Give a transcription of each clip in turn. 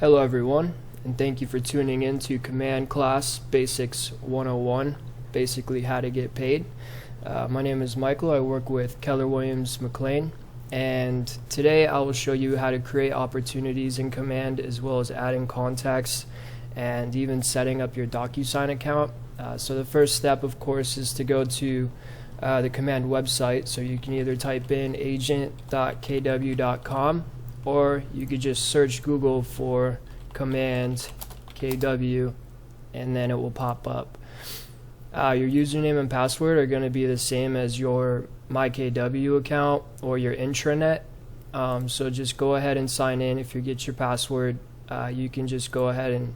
Hello everyone, and thank you for tuning in to Command Class Basics 101, basically how to get paid. My name is Michael. I work with Keller Williams McLean, and today I will show you how to create opportunities in Command, as well as adding contacts and even setting up your DocuSign account. So the first step, of course, is to go to the Command website. So you can either type in agent.kw.com, or you could just search Google for Command KW, and then it will pop up. Your username and password are going to be the same as your MyKW account or your intranet. So just go ahead and sign in. If you get your password, you can just go ahead and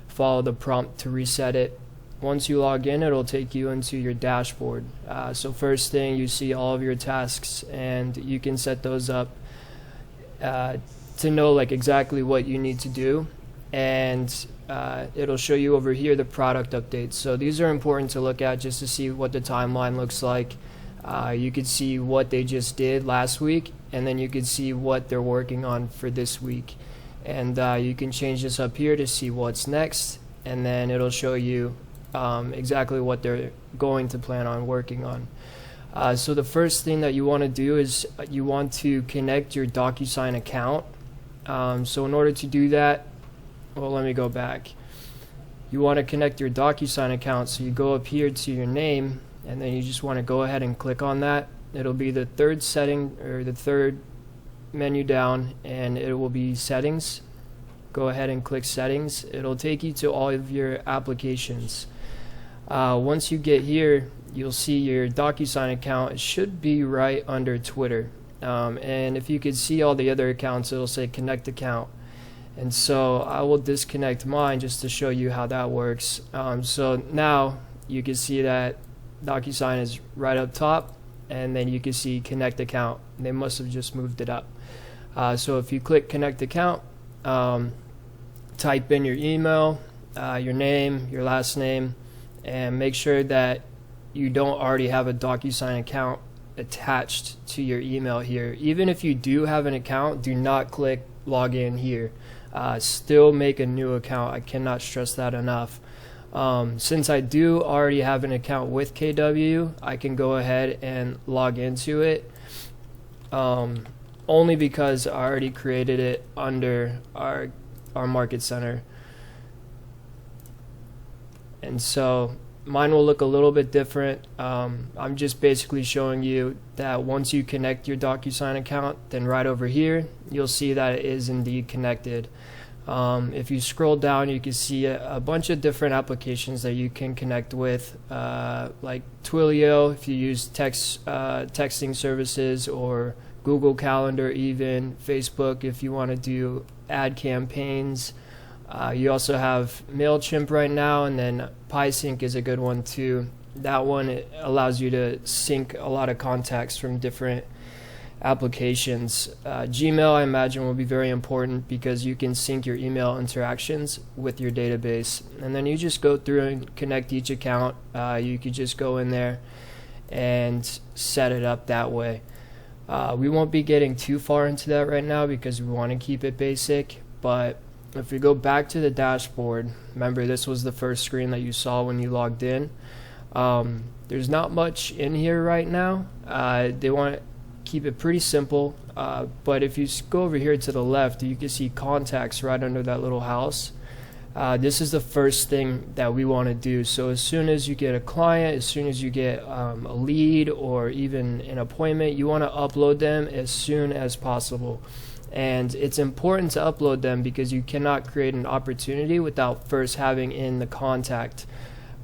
follow the prompt to reset it. Once you log in, it'll take you into your dashboard. So first thing, you see all of your tasks, and you can set those up to know like exactly what you need to do, and it'll show you over here the product updates. So these are important to look at just to see what the timeline looks like. You could see what they just did last week, and then you could see what they're working on for this week, and you can change this up here to see what's next, and then it'll show you exactly what they're going to plan on working on. So the first thing that you want to do is you want to connect your DocuSign account. So in order to do that, well, let me go back. You want to connect your DocuSign account, so you go up here to your name, and then you just want to go ahead and click on that. It'll be the third setting, or the third menu down, and it will be settings. Go ahead and click settings. It'll take you to all of your applications. Once you get here, you'll see your DocuSign account. It should be right under Twitter, and if you could see all the other accounts, it'll say connect account. And so I will disconnect mine just to show you how that works. So now you can see that DocuSign is right up top, and then you can see connect account. They must have just moved it up. So if you click connect account, type in your email, your name, your last name, and make sure that you don't already have a DocuSign account attached to your email here. Even if you do have an account, do not click login here. Still make a new account. I cannot stress that enough. Since I do already have an account with KW, I can go ahead and log into it, only because I already created it under our market center. And so mine will look a little bit different. I'm just basically showing you that once you connect your DocuSign account, then right over here you'll see that it is indeed connected. If you scroll down, you can see a bunch of different applications that you can connect with, like Twilio if you use texting services, or Google Calendar, even Facebook if you want to do ad campaigns. You also have MailChimp right now, and then PieSync is a good one too. That one, it allows you to sync a lot of contacts from different applications. Gmail, I imagine, will be very important because you can sync your email interactions with your database. And then you just go through and connect each account. You could just go in there and set it up that way. We won't be getting too far into that right now because we want to keep it basic, but if we go back to the dashboard, remember this was the first screen that you saw when you logged in. There's not much in here right now. They want to keep it pretty simple, but if you go over here to the left, you can see contacts right under that little house. This is the first thing that we want to do. So as soon as you get a client, as soon as you get a lead or even an appointment, you want to upload them as soon as possible. And it's important to upload them because you cannot create an opportunity without first having in the contact.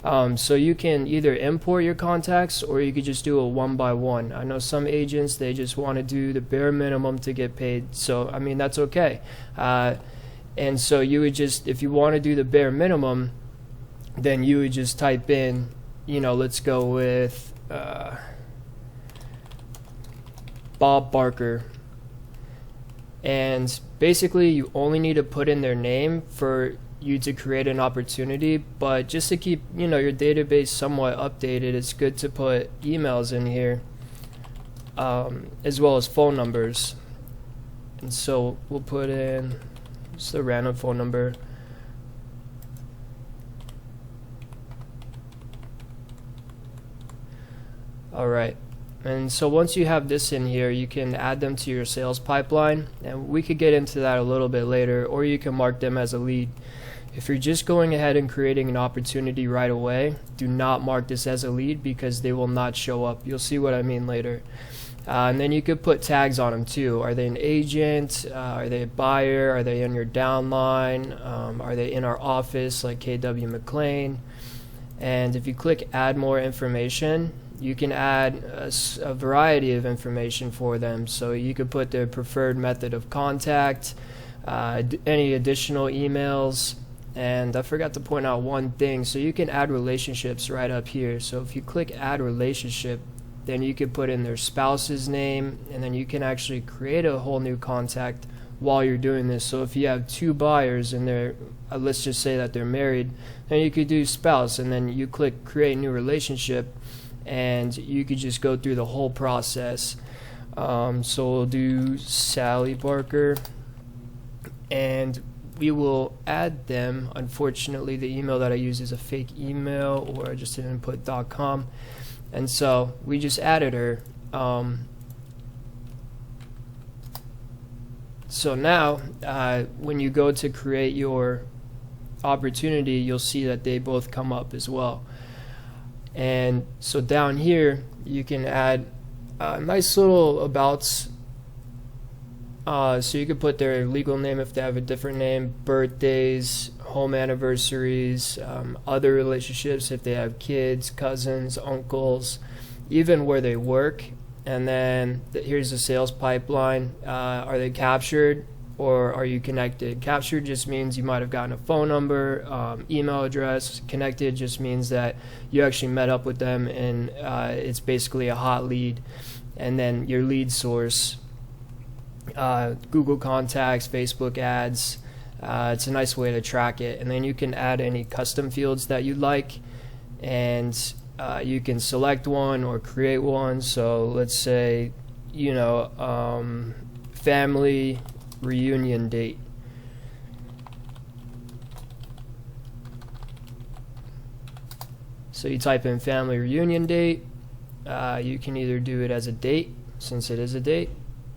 So you can either import your contacts, or you could just do a one by one. I know some agents, they just want to do the bare minimum to get paid. So I mean, that's okay. And so you would just, if you want to do the bare minimum, then you would just type in, let's go with Bob Barker. And basically you only need to put in their name for you to create an opportunity, but just to keep your database somewhat updated, it's good to put emails in here, as well as phone numbers. And so we'll put in It's the random phone number. Alright, and so once you have this in here, you can add them to your sales pipeline, and we could get into that a little bit later, or you can mark them as a lead. If you're just going ahead and creating an opportunity right away, do not mark this as a lead because they will not show up. You'll see what I mean later. And then you could put tags on them too. Are they an agent? Are they a buyer? Are they in your downline? Are they in our office like KW McLean? And if you click add more information, you can add a variety of information for them. So you could put their preferred method of contact, any additional emails, and I forgot to point out one thing. So you can add relationships right up here. So if you click add relationship, then you can put in their spouse's name, and then you can actually create a whole new contact while you're doing this. So if you have two buyers and they're let's just say that they're married, then you could do spouse, and then you click create new relationship, and you could just go through the whole process. So we'll do Sally Barker, and we will add them. Unfortunately, the email that I use is a fake email, or I just didn't put .com, and so we just added her. So now when you go to create your opportunity, you'll see that they both come up as well. And so down here you can add nice little abouts. So you could put their legal name if they have a different name, birthdays, home anniversaries, other relationships if they have kids, cousins, uncles, even where they work. And then here's the sales pipeline. Are they captured or are you connected? Captured just means you might have gotten a phone number, email address. Connected just means that you actually met up with them, and it's basically a hot lead. And then your lead source, Google contacts, Facebook ads. It's a nice way to track it. And then you can add any custom fields that you like, and you can select one or create one. So let's say, family reunion date. So you type in family reunion date. You can either do it as a date, since it is a date,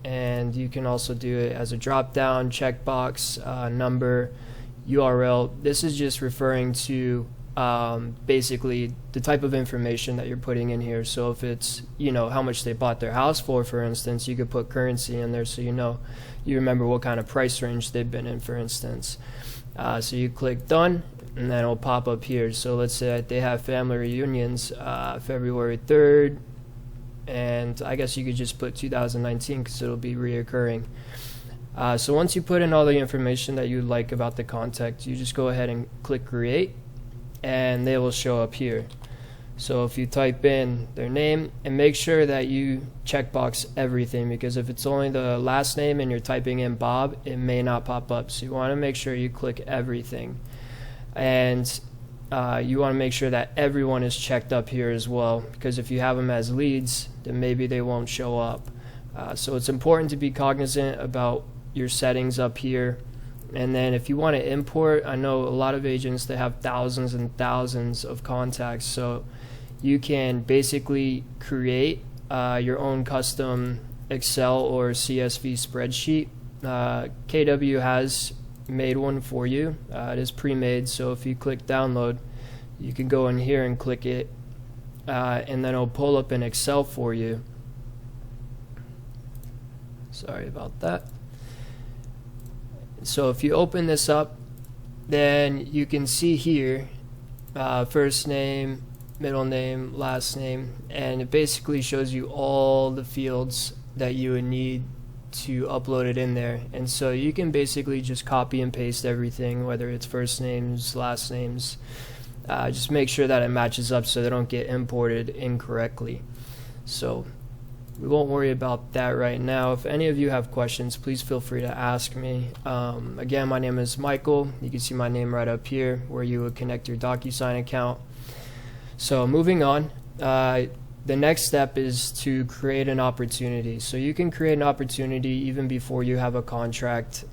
and you can also do it as a drop down checkbox, number, URL. This is just referring to basically the type of information that you're putting in here. So if it's how much they bought their house for instance, you could put currency in there so you remember what kind of price range they've been in, for instance. So you click done, and then it'll pop up here. So let's say that they have family reunions February 3rd, and I guess you could just put 2019 because it'll be reoccurring. So once you put in all the information that you like about the contact, you just go ahead and click create, and they will show up here. So if you type in their name, and make sure that you checkbox everything, because if it's only the last name and you're typing in Bob, it may not pop up. So you want to make sure you click everything, and you want to make sure that everyone is checked up here as well, because if you have them as leads, then maybe they won't show up. So it's important to be cognizant about your settings up here. And then if you want to import, I know a lot of agents, they have thousands and thousands of contacts, so you can basically create your own custom Excel or CSV spreadsheet. KW has made one for you. It is pre-made, so if you click download, you can go in here and click it, and then it'll pull up an Excel for you. Sorry about that. So if you open this up, then you can see here first name, middle name, last name, and it basically shows you all the fields that you would need to upload it in there. And so you can basically just copy and paste everything, whether it's first names, last names. Just make sure that it matches up so they don't get imported incorrectly. So we won't worry about that right now. If any of you have questions, please feel free to ask me. Again, my name is Michael. You can see my name right up here where you would connect your DocuSign account. So moving on, the next step is to create an opportunity. So you can create an opportunity even before you have a contract.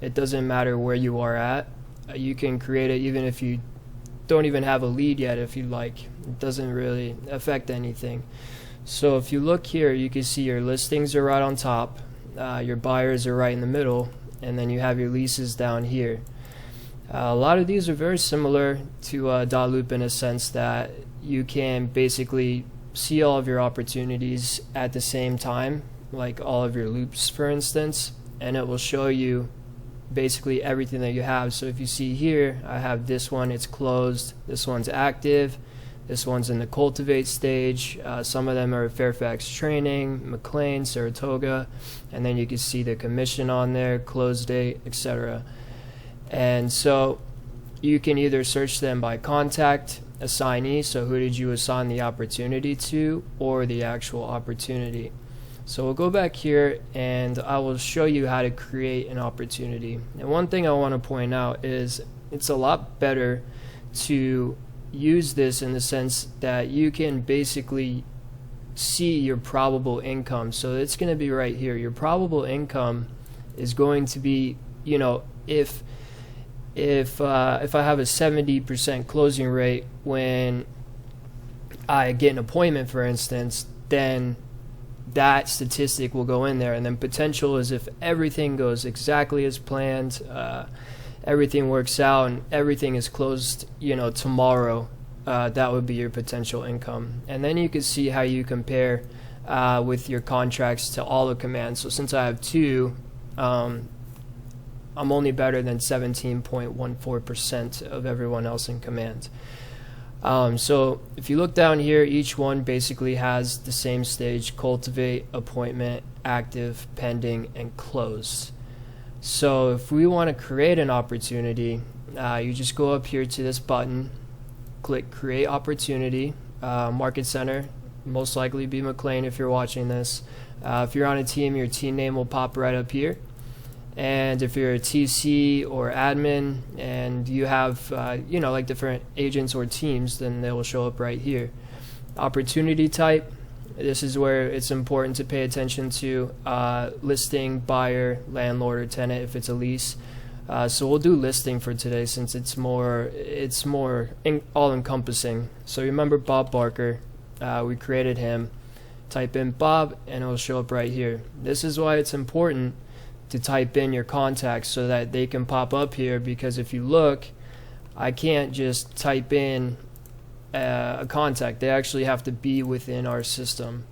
It doesn't matter where you are at. You can create it even if you don't even have a lead yet, if you like. It doesn't really affect anything. So if you look here, you can see your listings are right on top, your buyers are right in the middle, and then you have your leases down here. A lot of these are very similar to Dotloop in a sense that you can basically see all of your opportunities at the same time, like all of your loops, for instance, and it will show you basically everything that you have. So if you see here, I have this one, it's closed, this one's active, this one's in the cultivate stage, some of them are Fairfax Training, McLean, Saratoga, and then you can see the commission on there, close date, etc. And so you can either search them by contact, assignee, so who did you assign the opportunity to, or the actual opportunity. So we'll go back here and I will show you how to create an opportunity. And one thing I want to point out is it's a lot better to use this in the sense that you can basically see your probable income. So it's going to be right here. Your probable income is going to be, you know, if I have a 70% closing rate when I get an appointment, for instance, then that statistic will go in there. And then potential is if everything goes exactly as planned, everything works out, and everything is closed, you know, tomorrow, that would be your potential income. And then you can see how you compare with your contracts to all the commands. So since I have two, I'm only better than 17.14% of everyone else in command. So if you look down here, each one basically has the same stage: cultivate, appointment, active, pending, and closed. So if we want to create an opportunity, you just go up here to this button, click create opportunity, market center, most likely be McLean if you're watching this. If you're on a team, your team name will pop right up here. And if you're a TC or admin and you have, you know, like different agents or teams, then they will show up right here. Opportunity type, this is where it's important to pay attention to listing, buyer, landlord, or tenant if it's a lease. So we'll do listing for today since it's more all-encompassing. So remember Bob Barker, we created him. Type in Bob and it will show up right here. This is why it's important to type in your contacts so that they can pop up here, because if you look, I can't just type in a contact. They actually have to be within our system.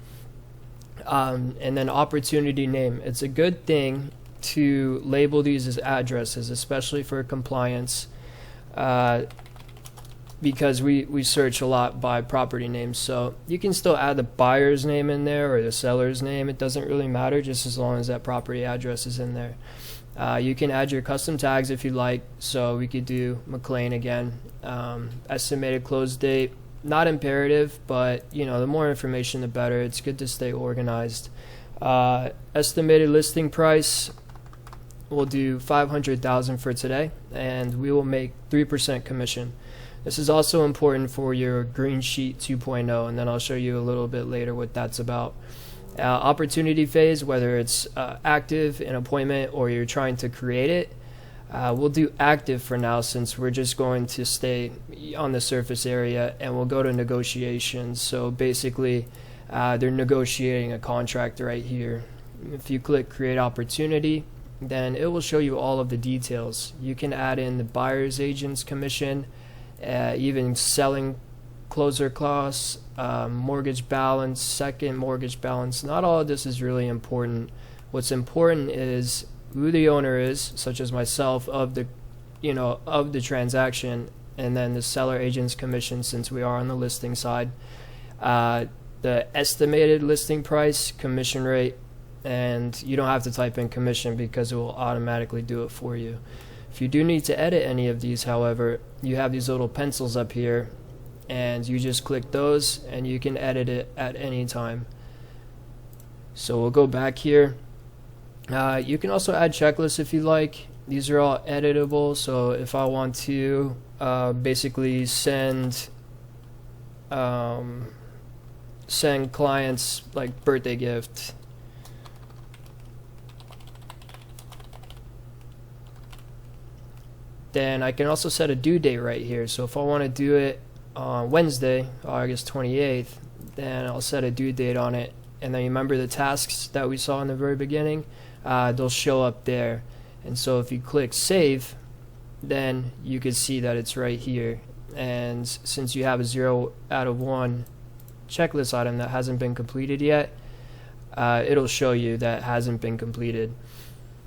And then opportunity name. It's a good thing to label these as addresses, especially for compliance, because we search a lot by property names. So you can still add the buyer's name in there or the seller's name. It doesn't really matter, just as long as that property address is in there. You can add your custom tags if you like. So we could do McLean again. Estimated close date, not imperative, but you know, the more information the better. It's good to stay organized. Estimated listing price, we'll do $500,000 for today, and we will make 3% commission. This is also important for your Green Sheet 2.0, and then I'll show you a little bit later what that's about. Opportunity phase, whether it's active, an appointment, or you're trying to create it, we'll do active for now since we're just going to stay on the surface area, and we'll go to negotiations. So basically, they're negotiating a contract right here. If you click create opportunity, then it will show you all of the details. You can add in the buyer's agent's commission, even selling closer costs, mortgage balance, second mortgage balance. Not all of this is really important. What's important is who the owner is, such as myself, of the transaction, and then the seller agent's commission since we are on the listing side, the estimated listing price, commission rate, and you don't have to type in commission because it will automatically do it for you. If you do need to edit any of these, however, you have these little pencils up here, and you just click those and you can edit it at any time. So we'll go back here. You can also add checklists if you like. These are all editable, so if I want to basically send send clients like birthday gift. Then I can also set a due date right here. So if I want to do it on Wednesday, August 28th, then I'll set a due date on it. And then remember the tasks that we saw in the very beginning, they'll show up there. And so if you click save, then you can see that it's right here. And since you have a 0 out of 1 checklist item that hasn't been completed yet, it'll show you that hasn't been completed.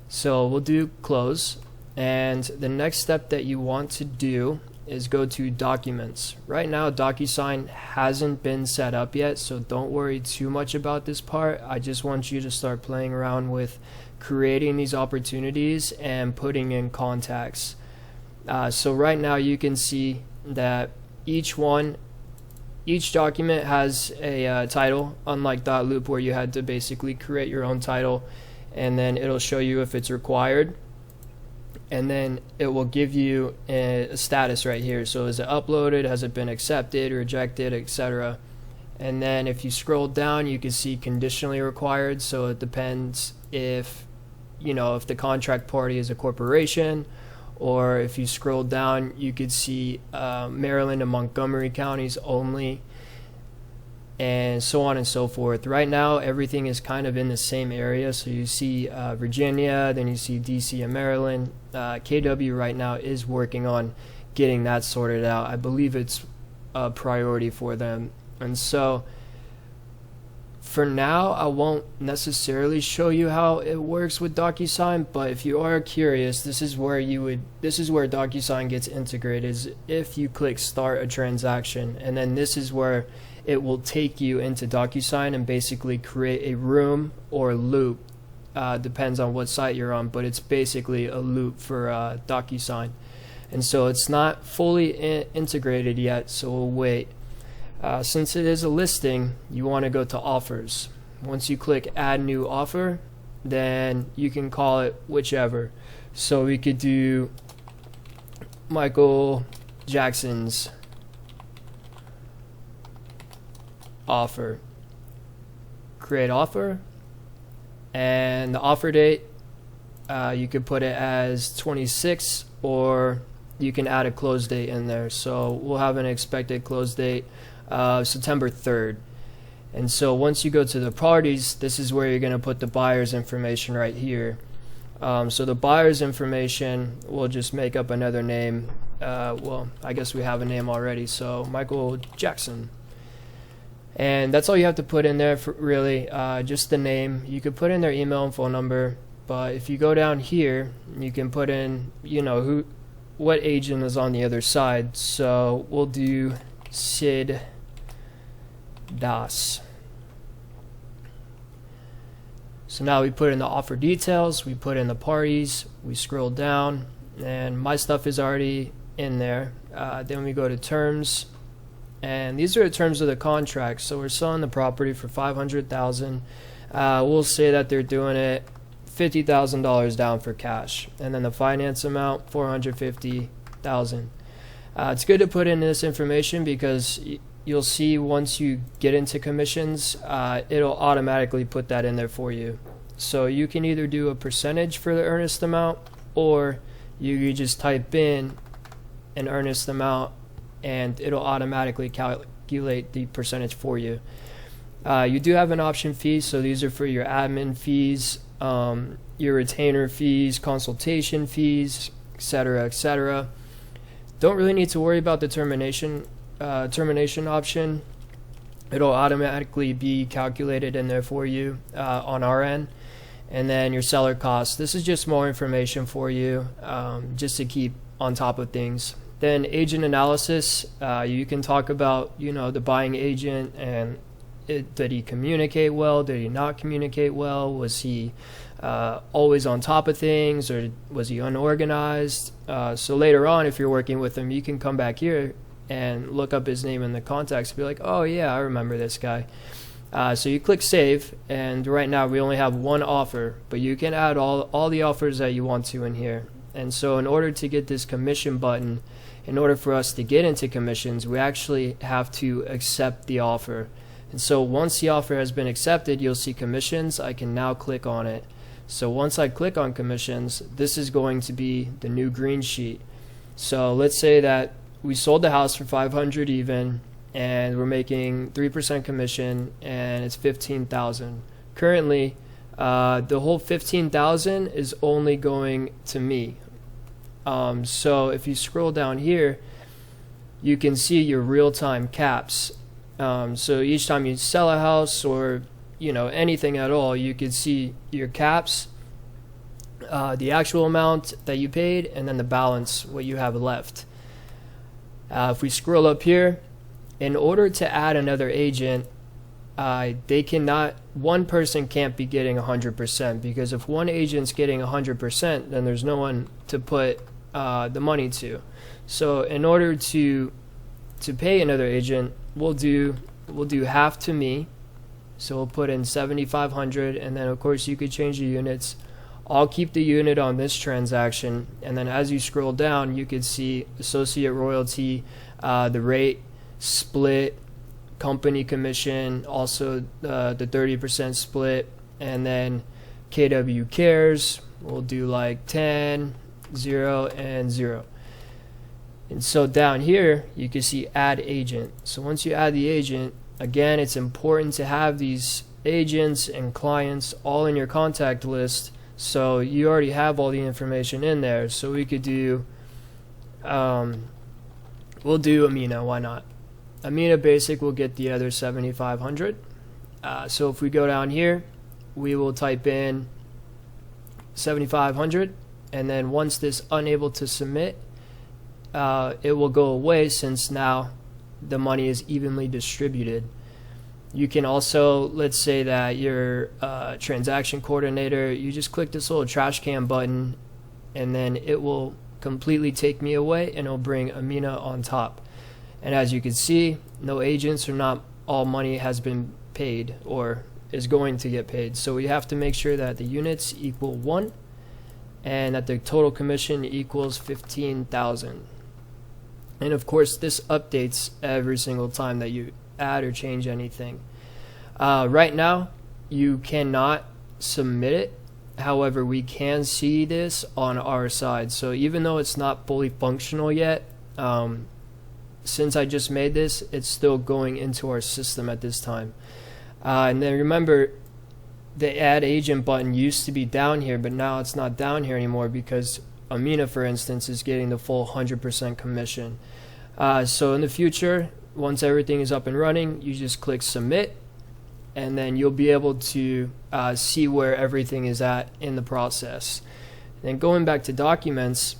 So we'll do close. And the next step that you want to do is go to documents. Right now DocuSign hasn't been set up yet, so don't worry too much about this part. I just want you to start playing around with creating these opportunities and putting in contacts. So right now you can see that each document has a title, unlike .loop where you had to basically create your own title, and then it'll show you if it's required. And then it will give you a status right here. So is it uploaded, has it been accepted, rejected, etc. And then if you scroll down, you can see conditionally required. So it depends if the contract party is a corporation, or if you scroll down, you could see Maryland and Montgomery counties only, and so on and so forth. Right now everything is kind of in the same area, so you see Virginia, then you see DC and Maryland. KW right now is working on getting that sorted out. I believe it's a priority for them. And so for now I won't necessarily show you how it works with DocuSign, but if you are curious, this is where DocuSign gets integrated, is if you click start a transaction, and then this is where it will take you into DocuSign and basically create a room or loop, depends on what site you're on, but it's basically a loop for DocuSign. And so it's not fully integrated yet, so we'll wait. Since it is a listing, you want to go to offers. Once you click add new offer, then you can call it whichever. So we could do Michael Jackson's offer. Create offer, and the offer date, you could put it as 26, or you can add a close date in there. So we'll have an expected close date of September 3rd. And so once you go to the parties, this is where you're going to put the buyer's information right here. So the buyer's information, we'll just make up another name. Well, I guess we have a name already, so Michael Jackson. And that's all you have to put in there, for really, just the name. You could put in their email and phone number, but if you go down here, you can put in, what agent is on the other side. So we'll do Sid Das. So now we put in the offer details, we put in the parties, we scroll down, and my stuff is already in there. Then we go to terms. And these are the terms of the contract. So we're selling the property for $500,000. We'll say that they're doing it $50,000 down for cash, and then the finance amount $450,000. It's good to put in this information because you'll see once you get into commissions, it'll automatically put that in there for you. So you can either do a percentage for the earnest amount, or you just type in an earnest amount and it'll automatically calculate the percentage for you. You do have an option fee, so these are for your admin fees, your retainer fees, consultation fees, etc., etc. Don't really need to worry about the termination option. It'll automatically be calculated in there for you on our end. And then your seller costs. This is just more information for you, just to keep on top of things. Then agent analysis, you can talk about, the buying agent, and did he communicate well? Did he not communicate well? Was he always on top of things, or was he unorganized? So later on, if you're working with him, you can come back here and look up his name in the contacts and be like, oh yeah, I remember this guy. So you click save, and right now we only have one offer, but you can add all the offers that you want to in here. And so in order to get this commission button, in order for us to get into commissions, we actually have to accept the offer. And so once the offer has been accepted, you'll see commissions. I can now click on it. So once I click on commissions, this is going to be the new green sheet. So let's say that we sold the house for 500 even, and we're making 3% commission, and it's 15,000. Currently, the whole 15,000 is only going to me. So if you scroll down here, you can see your real-time caps. So each time you sell a house or anything at all, you can see your caps, the actual amount that you paid, and then the balance, what you have left. If we scroll up here, in order to add another agent, one person can't be getting 100%, because if one agent's getting 100%, then there's no one to put the money to. So in order to pay another agent, we'll do half to me. So we'll put in 7,500, and then of course you could change the units. I'll keep the unit on this transaction, and then as you scroll down, you could see associate royalty, the rate, split, company commission, also the 30% split, and then KW cares. We'll do like 10, 0, and 0. And so down here, you can see add agent. So once you add the agent, again, it's important to have these agents and clients all in your contact list, so you already have all the information in there. So we could do, we'll do Amina, why not? Amina Basic will get the other 7,500. So if we go down here, we will type in 7,500, and then once this unable to submit, it will go away, since now the money is evenly distributed. You can also, let's say that you're a transaction coordinator, you just click this little trash can button, and then it will completely take me away, and it'll bring Amina on top. And as you can see, no agents, or not all money has been paid or is going to get paid. So we have to make sure that the units equal 1 and that the total commission equals 15,000. And of course, this updates every single time that you add or change anything. Right now, you cannot submit it. However, we can see this on our side. So even though it's not fully functional yet, since I just made this, it's still going into our system at this time. And then remember, the add agent button used to be down here, but now it's not down here anymore, because Amina, for instance, is getting the full 100% commission. So in the future, once everything is up and running, you just click submit, and then you'll be able to see where everything is at in the process. And going back to documents,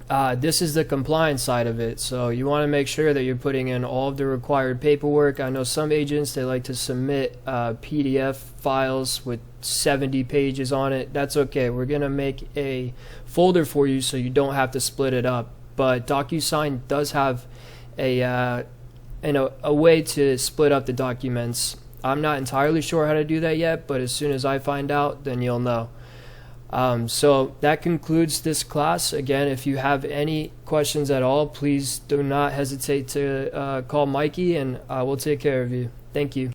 this is the compliance side of it. So you want to make sure that you're putting in all of the required paperwork. I know some agents, they like to submit PDF files with 70 pages on it. That's okay. We're going to make a folder for you so you don't have to split it up. But DocuSign does have a way to split up the documents. I'm not entirely sure how to do that yet, but as soon as I find out, then you'll know. So that concludes this class. Again, if you have any questions at all, please do not hesitate to call Mikey, and we'll take care of you. Thank you.